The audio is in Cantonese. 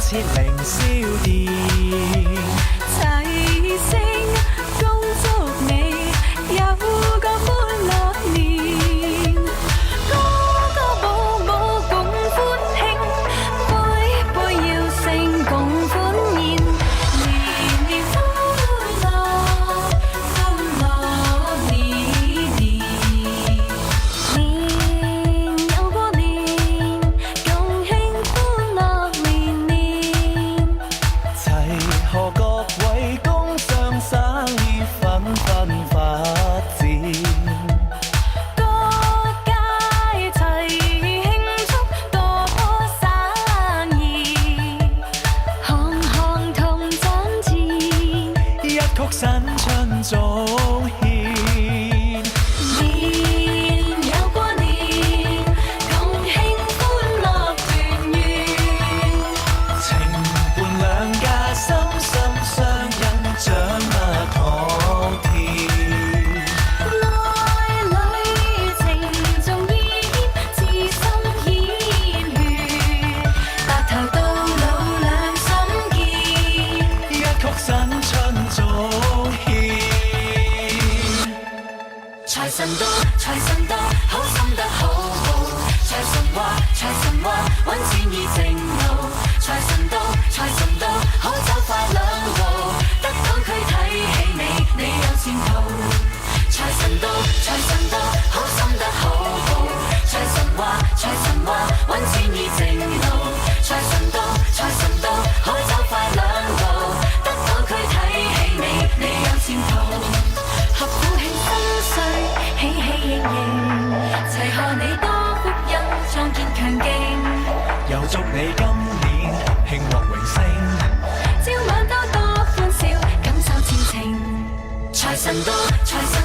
切凌霄殿。齊聲恭祝你有個歡樂年，歌歌舞舞共歡慶，杯杯要勝共歡宴，年年歡樂歡樂年年，年又過年，共慶歡樂年年。齊賀各位工商生意紛紛發展，各界齊慶祝多生意，行行同賺錢，一曲新春早獻。年又過年，共慶歡樂團圓，情伴兩家心心相印，掌握妥帖。愛侶情重意牽，至心獻血，白頭到老兩心結。一曲新春早獻。財神到，財神到，好心得好報。財神話，揾錢易正路。財神到，財神到，好走快兩步。得到佢睇起你，你有前途。財神到，好心得好報。財神話，揾錢易正路。財神到，好走快兩步。得到佢睇起你，你有前途。合府慶新歲，喜喜盈盈，齊賀你多福蔭，壯健強勁。又祝你今年慶獲榮升，朝晚都多歡笑，感受前程。財神到，財神